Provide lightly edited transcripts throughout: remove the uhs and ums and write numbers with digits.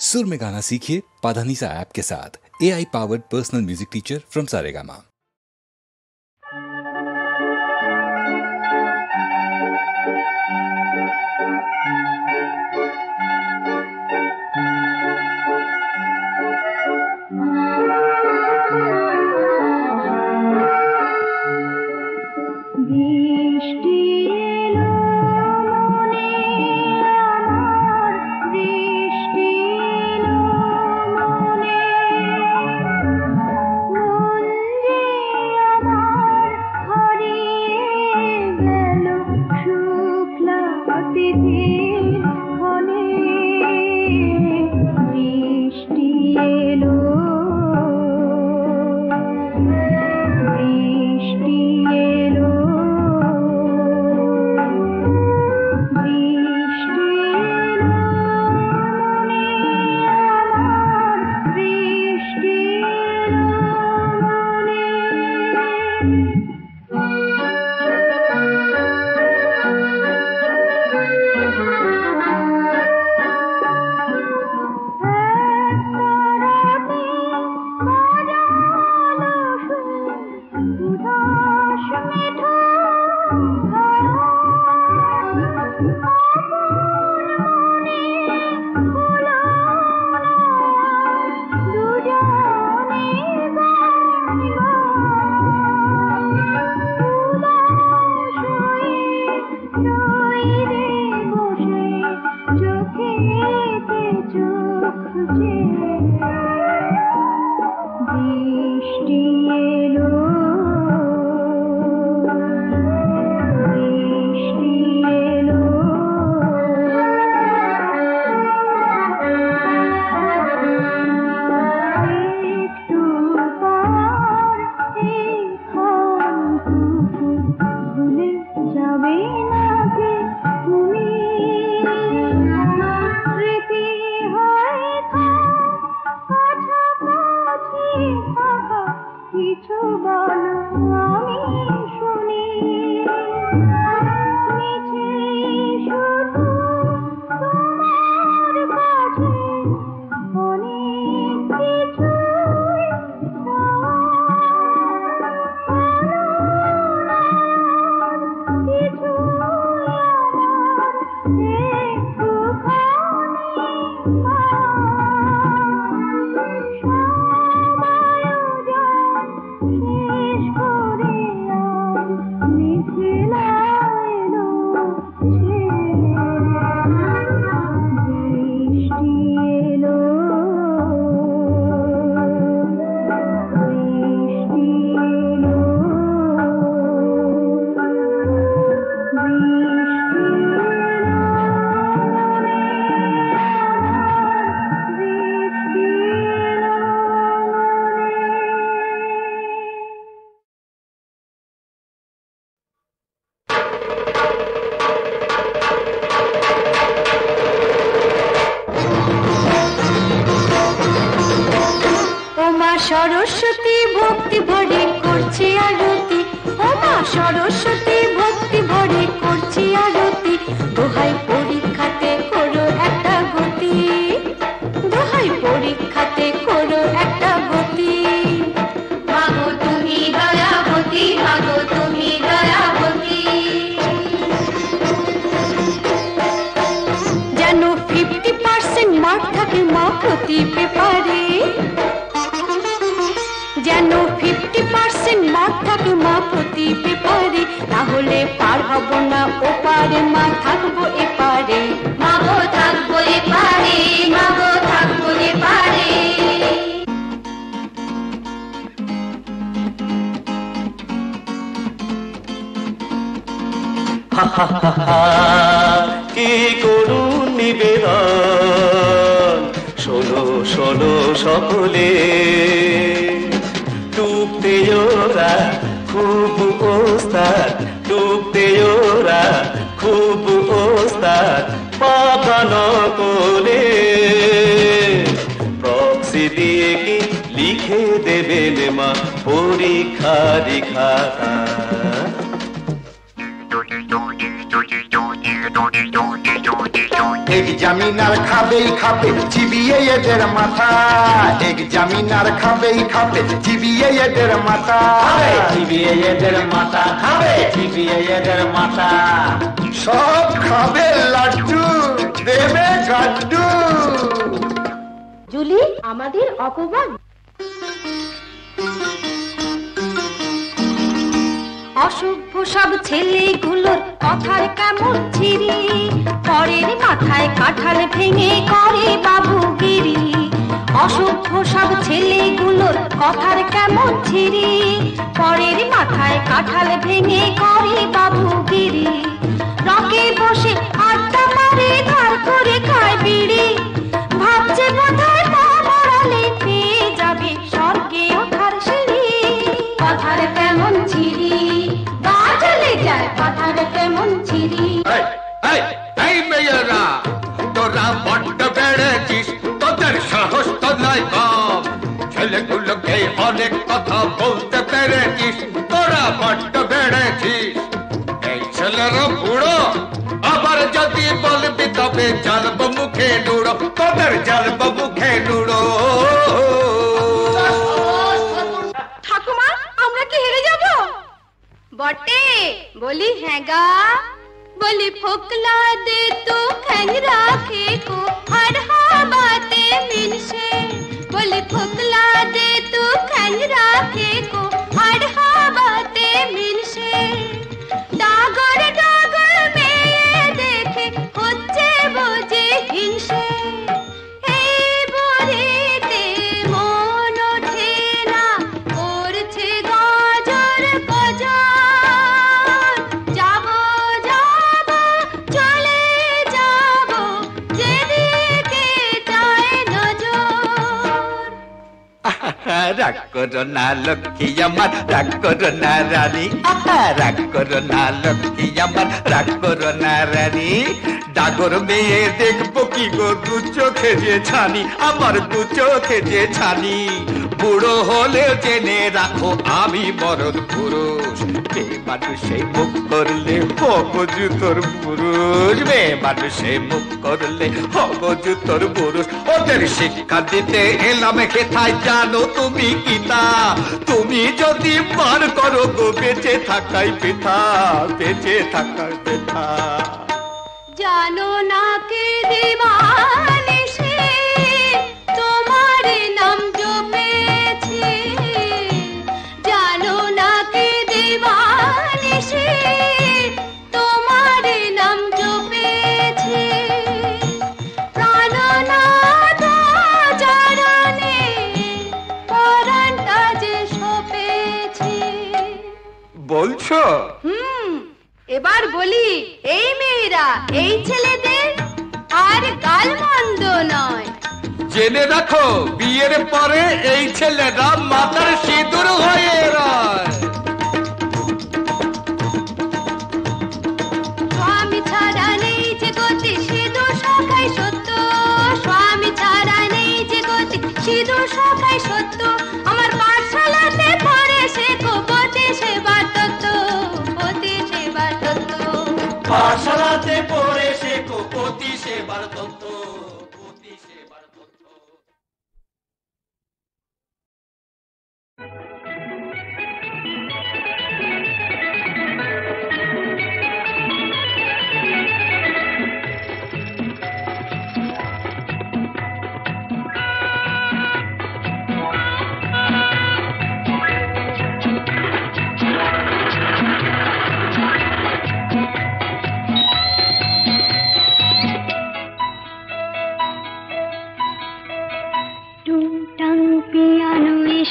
सुर में गाना सीखिए पाधानीसा ऐप के साथ। AI powered personal music teacher from Saregama. Saraswati भक्ति भरे करछे आरती, ओ मा सरस्वती भक्ति भरे करछे आरती, दोहाई परीक्षाते करो एकटा गति, दोहाई परीक्षाते करो एकटा गति। मागो तुमी दयावती, मागो तुमी दयावती। जेनो 50% मार्क थाके मा प्रति पेपारे, যেন 50% মার্ক থাকে মা প্রতি পেপারে, তাহলে পার হব না ওপারে, মা থাকবো এপারে, মাগো থাকবো এপারে, মাগো থাকবো এপারে। কি করুন নিবেদন, শোনো শোনো সকলে, ডুবতে ওরা খুব ওস্তাদ, ডুবতে ওরা খুব ওস্তাদ, পাকানো কোলে প্রক্সি দিয়ে কি লিখে দেবেন মা পরীক্ষা দীক্ষাটা। জামিনার খাবেই খাবে চিবিয়ে এদের মাথা, এক জামিনার খাবেই খাবে চিবিয়ে এদের মাথা, চিবিয়ে এদের মাথা খাবে, চিবিয়ে এদের মাথা। সব খাবে লাড্ডু, দেবে গাড্ডু। জুলি আমাদের অপমান। অসভ্য সব ছেলেগুলোর কথার কেমন ছিরি, পরের মাথায় কাঁঠাল ভেঙে করে বাবুগিরি। অসভ্য সব ছেলেগুলোর কথার কেমন ছিরি, পরের মাথায় কাঁঠাল ভেঙে করে বাবুগিরি। রকে বসে আড্ডা মারে ধার করে খায় বিড়ি, ভাবছে বোধহয় পা মরালে পেয়ে যাবে স্বর্গে ওঠার সিঁড়ি। কথার কেমন ছিরি, গা জ্বলে যায় কথার কেমন ছিরি। এই মেয়েরা তোরা বড্ড বেড়েছিস, তোদের সাহস তো নয় কম, ছেলেগুলোকে অনেক কথা বলতে পেরেছিস, তোরা বড্ড বেড়েছিস। এই ছেলেরা বুড়ো, আবার যদি বলবি তবে জ্বালব মুখে নুড়ো, তোদের জ্বালব মুখে নুড়ো। ঠাকুমা আমরা কি হেরে যাব? বটে বলি হ্যাঁ গা, বলি ফোকলা দে তো খ্যাংরা खे को हर हवाते मिलसे, बोली फोकला दे तो খ্যাংরা खे को हर हवाते मिलसे। डागर डागर में देखे होच्छे बोझे हिंसे, রাগ করো না লক্ষ্মী আমার, রাগ করো না রানী, রাগ করো না লক্ষ্মী আমার, রাগ করো না রানী। ডাগর মেয়ে দেখবো কি গো দু চোখে যে ছানি, আমার দু চোখে যে ছানি। বুড়ো হলে জেনে রাখো আমি মরদ পুরুষ, মেয়ে মানুষে মুখ করলে হব জুতোর পুরুষ, মেয়ে মানুষে মুখ করলে হব জুতোর পুরুষ। ওদের শিক্ষা দিতে এলাম হেথায়, জানো তুমি কিনা? তুমি যদি বার করো গো বেঁচে থাকাই পেথা, বেঁচে থাকাই পেথা। জানো না কে দিবানে সে তোমার নাম জপেছে, জানো না কে দিবানে সে তোমার নাম জপেছে। প্রাণনাথ চরণে পরাণটা যে সপেছে। বলছো? এবার বলি, এই মেয়েরা এই ছেলেদের আর গালমন্দ নয়। জেনে রাখো বিয়ের পরে এই ছেলেরা মাথার সিঁদুর হয়ে রয়। স্বামী ছাড়া নেই যে গতি সিঁদুর সখাই সত্য, স্বামী ছাড়া নেই যে গতি সিঁদুর সখাই সত্য। আমার পাঠশালাতে পড়ে শেখো পতি সেবার তত্ত্ব, পতি সেবার তত্ত্ব। পাঠশালাতে পড়ে শেখো পতি সেবার তত্ত্ব, পতি সেবার তত্ত্ব।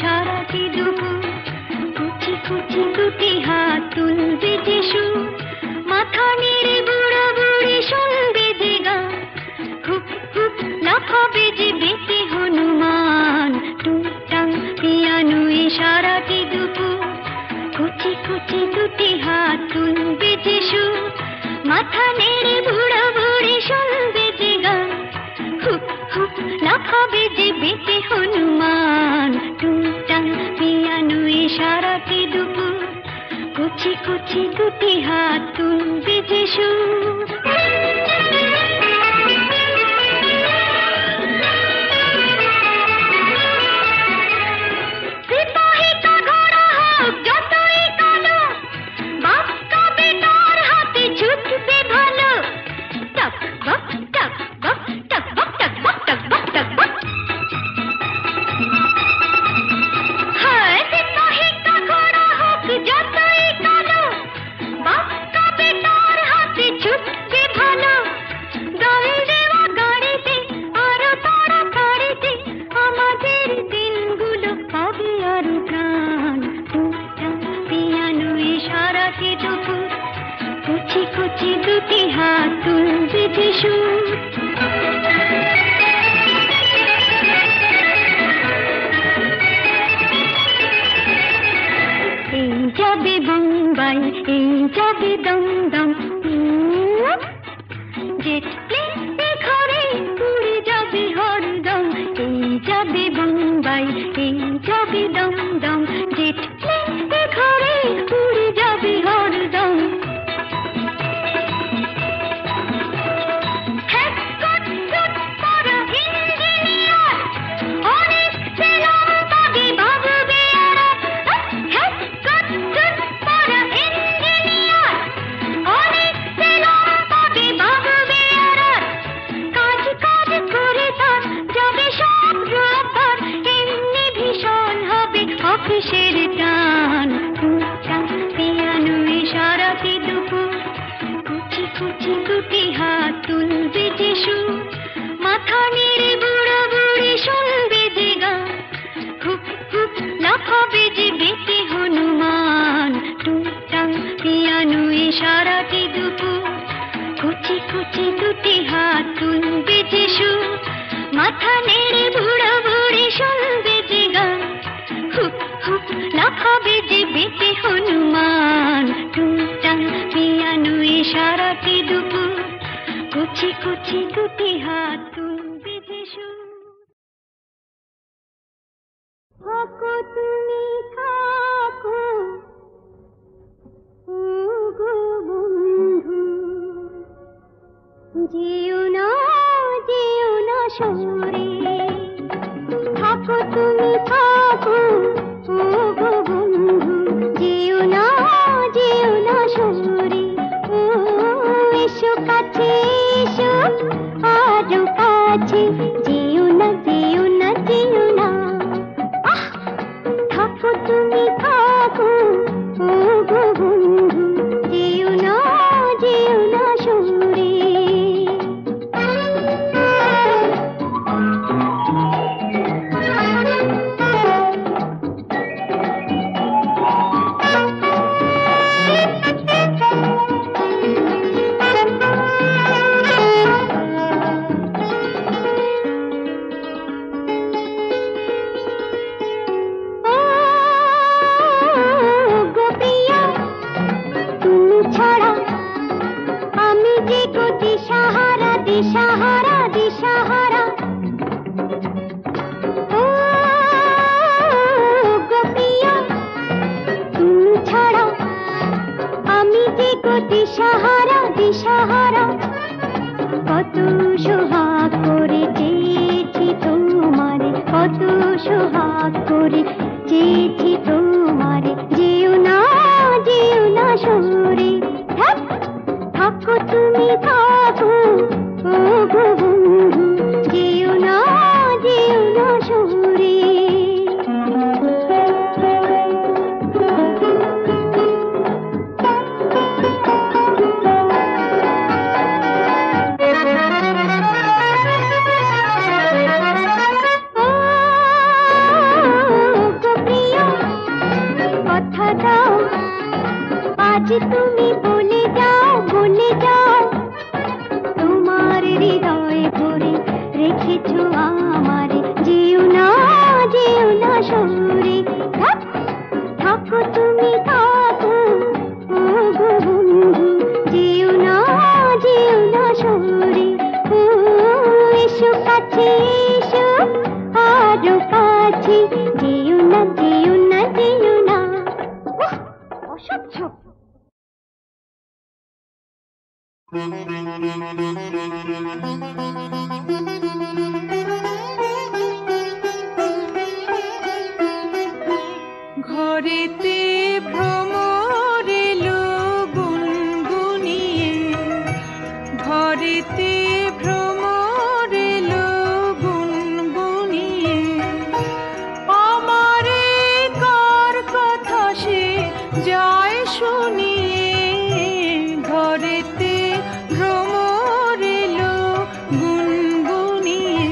সারাটি দুপুর কুচি কুচি দুটি হাত তুলবে যে সুর, মাথা নেড়ে বুড়া বুড়ি শুনবে যে গান, হুপ হুপ লাফাবে যে বেতে হনুমান। টুংটাং পিয়ানো সারাটি দুপুর কুচি কুচি দুটি হাত তুলবে যে সুর, মাথা নেড়ে বুড়া বুড়ি শুনবে যে গান, হুপ হুপ লাফাবে যে বেতে হনুমান। টুংটাং পিয়ানো সারাটি দুপুর কুচি কুচি দুটি হাত তুলবে যে সুর। হাই এই যাবে দম দম, জেট প্লেনে ঘরে উড়ে যাবে হরদম। অফিসের টান টুকটাক পিয়ানো ইশারাতে দুপুর, কুচি কুচি দুটি হাত তুলবে যে সুর, মাথা নেড়ে বুড়ো বুড়ি শুনবে যে গান, হুপ হুপ লাফাবে যে বেঁচে হনুমান। টুকটাক পিয়ানো ইশারাতে দুপুর, কুচি কুচি দুটি হাত তুলবে যে সুর, মাথা নেড়ে বুড়ো বুড়ি শুনবে যে গান, হুপ হুপ লাফাবে যে বেঁচে হনুমান। টুকটাক পিয়ানো ইশারাতে দুপুর, কুচি কুচি দুটি হাত তুলবে যে সুর। থাকো তুমি থাকো ওগো বন্ধু, যেও না সরে। থাকো তুমি থাকো ওগো বন্ধু, যেও না সরে। ও এসো কাছে এসো আরো কাছে, যেও না যেও না যেও না। থাকো তুমি থাকো ওগো বন্ধু, যেও না সরে। দিশাহারা দিশাহারা ও গোপিয়া, তুমি ছাড়া আমি যে গো দিশাহারা দিশাহারা। কত সোহাগ করে চেয়েছি তোমারে, কত সোহাগ করে চেয়েছি তোমারে, যেও না সরে। থাকো তুমি থাকো ওগো বন্ধু, যেও না সরে। কথা দাও আজ তুমি বলে যাও তোমার হৃদয়ে ভরে রেখেছো আমারে, যেও না সরে। থাকো তুমি থাকো ওগো বন্ধু, যেও না সরে। ও এসো কাছে এসো আরো কাছে, যেও না অসহ্য। ঘরেতে ভ্রমর এলো গুনগুনিয়ে, ঘরেতে ভ্রমর এলো গুনগুনিয়ে, আমারে কার কথা সে যায় শুনিয়ে। ঘরেতে ভ্রমর এলো গুনগুনিয়ে,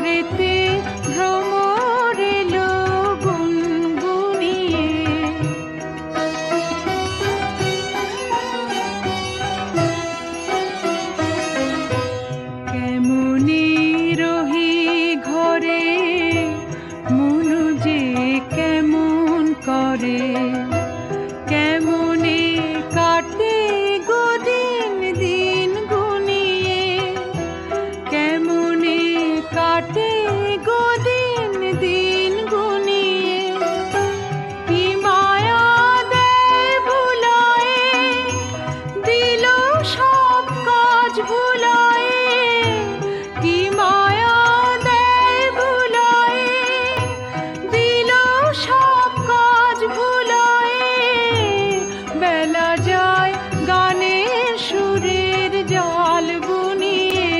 ঘরেতে ভ্রমর এলো গুনগুনিয়ে। কেমনে রহি ঘরে মনু যে কেমন করে, কেমনে কাটে গদিন দিন গুনিয়ে, কেমনে কাটে গদিন দিন গুনিয়ে। কি মায়া দেয় ভুলায়ে, দিল সব কাজ ভুলায়ে। কি মায়া দেয় ভুলায়ে, দিল সব কাজ ভুলায়ে। বেলা যায় গানের সুরের জাল বুনিয়ে,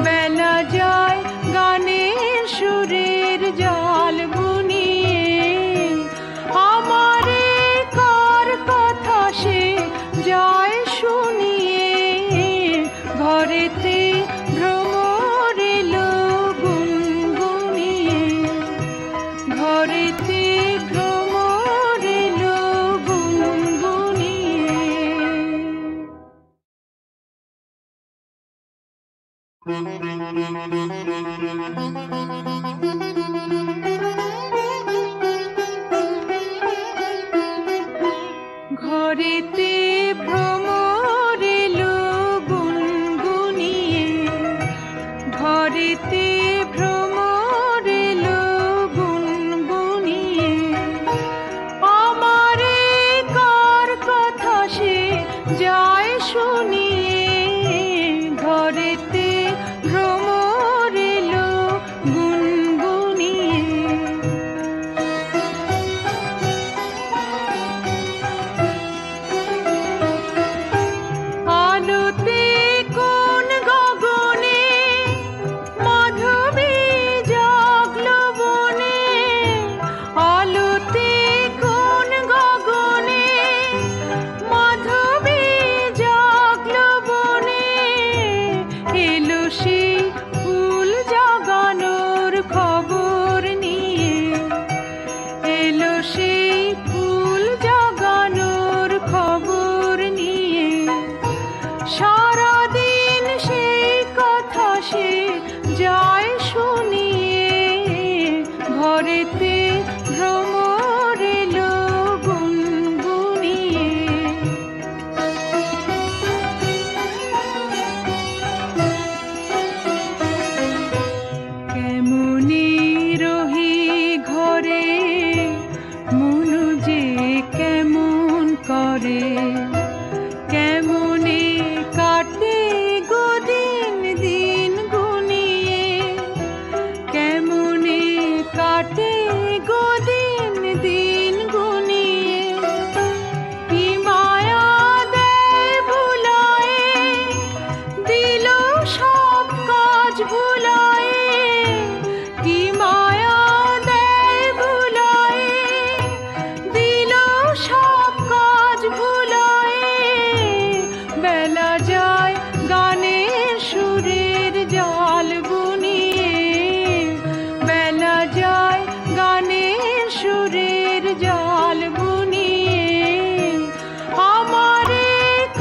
বেলা যায় গানের সুরের জাল বুনিয়ে। আমারে কার কথা সে যায় শুনিয়ে, ঘরেতে ভ্রমর এলো গুনগুনিয়ে। ঘরেতে ভ্রমর এলো গুনগুনিয়ে। ঘরেতে ভ্রমর এলো গুনগুনিয়ে, ঘরেতে ভ্রমর এলো গুনগুনিয়ে। আমারে কার কথা সে যায় শুনিয়ে, ঘরেতে ভ্রমর এলো গুনগুনিয়ে। আলোতে কোন গগনে মাধবী জাগলো বনে, আলোতে কোন গগনে মাধবী জাগলো বনে। এলো সেই ফুল জাগানোর খবর নিয়ে, এলো সেই ফুল জাগানোর খবর নিয়ে। সারাদিন সেই কথা সে যায় শুনিয়ে, ঘরেতে ভ্রমর এলো গুনগুনিয়ে। কেমনে রহি ঘরে মনু যে কেমন করে, কেমনে কাটে গদিন দিন গুনিয়ে, কেমনে কাটে গদিন দিন গুনিয়ে। কি মায়া দেয় ভুলায়ে, দিল সব কাজ ভুলায়ে। কি মায়া দেয় ভুলায়ে, দিল সব কাজ ভুলায়ে। বেলা যায় গানের সুরের জাল বুনিয়ে, বেলা যায় গানের সুরের জাল বুনিয়ে। আমারে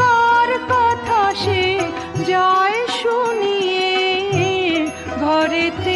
কার কথা সে যায় শুনিয়ে, ঘরেতে